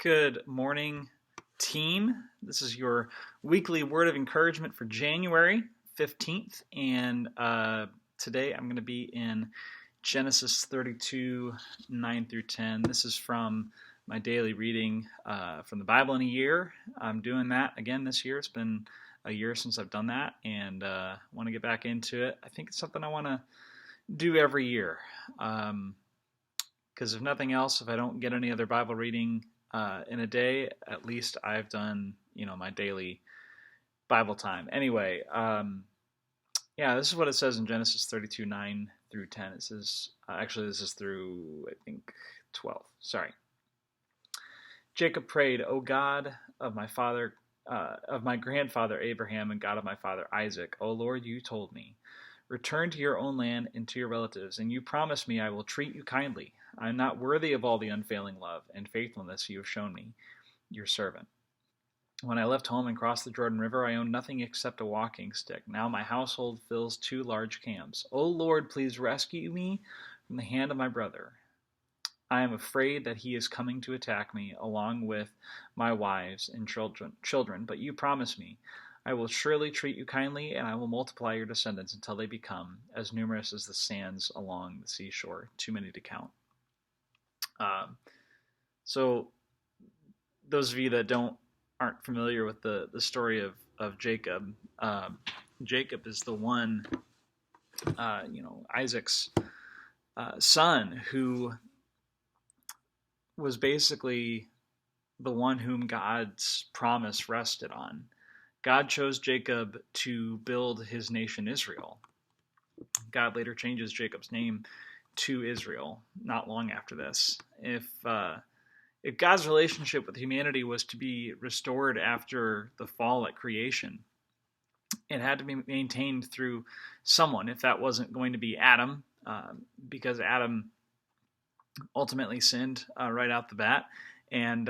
Good morning, team. This is your weekly word of encouragement for January 15th. And today I'm going to be in Genesis 32, 9 through 10. This is from my daily reading from the Bible in a year. I'm doing that again this year. It's been a year since I've done that, and want to get back into it. I think it's something I want to do every year. Because if nothing else, if I don't get any other Bible reading in a day, at least I've done, my daily Bible time. Anyway, this is what it says in Genesis 32, 9 through 10. It says, this is through, I think, 12. Sorry. Jacob prayed, O God of my father, of my grandfather Abraham, and God of my father Isaac, O Lord, you told me, return to your own land and to your relatives, and you promised me I will treat you kindly. I am not worthy of all the unfailing love and faithfulness you have shown me, your servant. When I left home and crossed the Jordan River, I owned nothing except a walking stick. Now my household fills 2 large camps. O Lord, please rescue me from the hand of my brother. I am afraid that he is coming to attack me, along with my wives and children. But you promise me, I will surely treat you kindly, and I will multiply your descendants until they become as numerous as the sands along the seashore, too many to count. So those of you that aren't familiar with the story of Jacob, Jacob is the one, Isaac's son, who was basically the one whom God's promise rested on. God chose Jacob to build his nation Israel. God later changes Jacob's name to Israel not long after this. If God's relationship with humanity was to be restored after the fall at creation, it had to be maintained through someone. If that wasn't going to be Adam, because Adam ultimately sinned right out the bat, and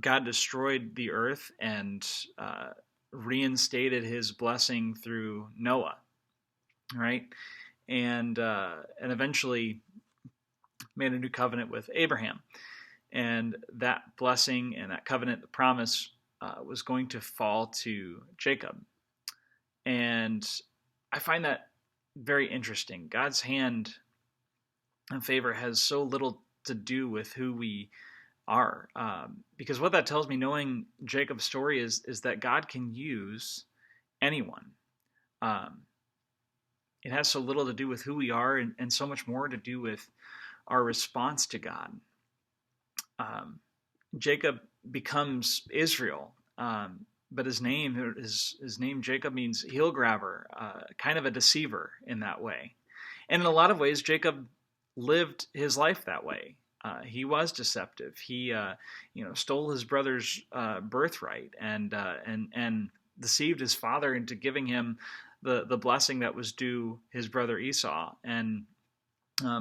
God destroyed the earth and reinstated his blessing through Noah, right? And eventually made a new covenant with Abraham. And that blessing and that covenant, the promise, was going to fall to Jacob. And I find that very interesting. God's hand and favor has so little to do with who we are. Because what that tells me, knowing Jacob's story, is that God can use anyone. It has so little to do with who we are, and so much more to do with our response to God. Jacob becomes Israel, but his name Jacob means heel grabber, kind of a deceiver in that way. And in a lot of ways, Jacob lived his life that way. He was deceptive. He stole his brother's birthright and deceived his father into giving him the blessing that was due his brother Esau. And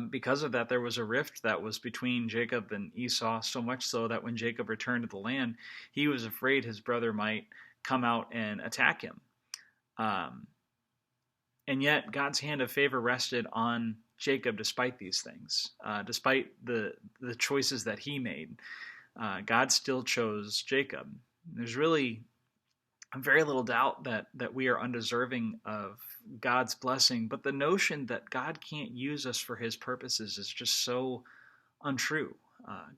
because of that, there was a rift that was between Jacob and Esau, so much so that when Jacob returned to the land, he was afraid his brother might come out and attack him. And yet God's hand of favor rested on Jacob despite these things, despite the choices that he made. God still chose Jacob. There's really very little doubt that we are undeserving of God's blessing, but the notion that God can't use us for his purposes is just so untrue.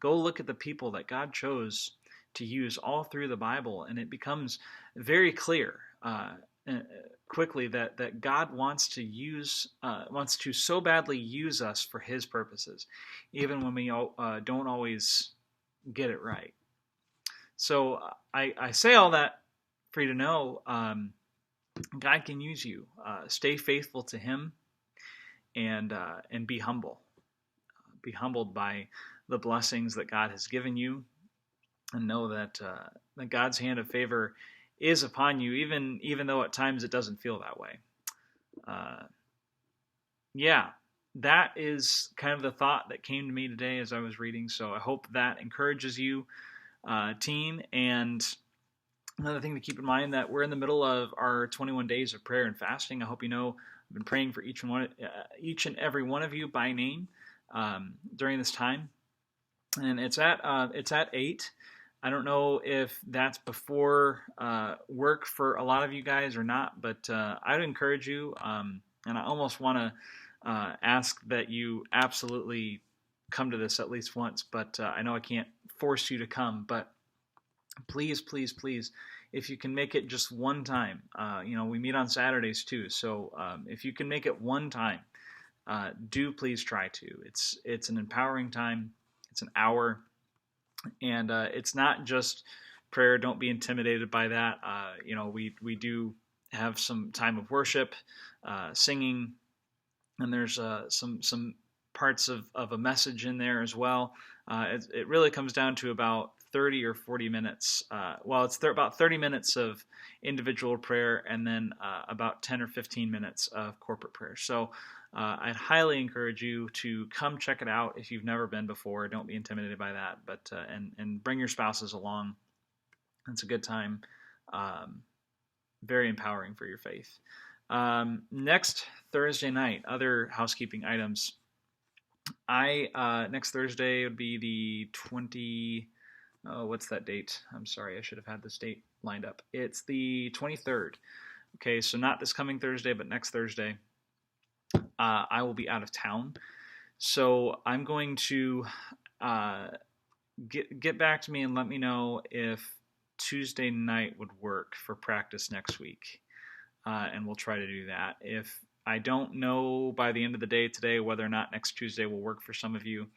Go look at the people that God chose to use all through the Bible, and it becomes very clear quickly that God wants to so badly use us for his purposes, even when we don't always get it right. So I say all that for you to know God can use you. Stay faithful to him, and be humble. Be humbled by the blessings that God has given you, and know that God's hand of favor is upon you, even though at times it doesn't feel that way. That is kind of the thought that came to me today as I was reading. So I hope that encourages you, team. And another thing to keep in mind, that we're in the middle of our 21 days of prayer and fasting. I hope you know I've been praying for each and every one of you by name. during this time, and it's at 8. I don't know if that's before work for a lot of you guys or not, but I'd encourage you, and I almost want to ask that you absolutely come to this at least once. But I know I can't force you to come, but please, please, please, if you can make it just one time, we meet on Saturdays too. So if you can make it one time, do please try to. It's an empowering time. It's an hour, and it's not just prayer. Don't be intimidated by that. We do have some time of worship, singing, and there's some parts of a message in there as well. It really comes down to about 30 or 40 minutes. It's about 30 minutes of individual prayer, and then about 10 or 15 minutes of corporate prayer. So I'd highly encourage you to come check it out if you've never been before. Don't be intimidated by that, but and bring your spouses along. It's a good time. Very empowering for your faith. Next Thursday night, other housekeeping items. Next Thursday would be the 20. Oh, what's that date? I'm sorry, I should have had this date lined up. It's the 23rd. Okay, so not this coming Thursday, but next Thursday. I will be out of town, so I'm going to get back to me and let me know if Tuesday night would work for practice next week, and we'll try to do that. If I don't know by the end of the day today whether or not next Tuesday will work for some of you,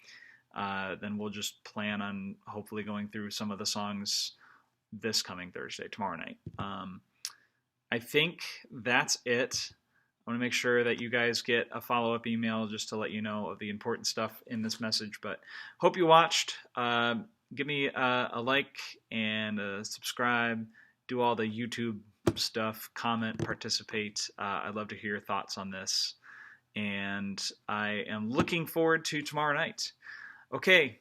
then we'll just plan on hopefully going through some of the songs this coming Thursday, tomorrow night. I think that's it. I want to make sure that you guys get a follow-up email just to let you know of the important stuff in this message. But hope you watched. Give me a like and a subscribe. Do all the YouTube stuff. Comment, participate. I'd love to hear your thoughts on this. And I am looking forward to tomorrow night. Okay.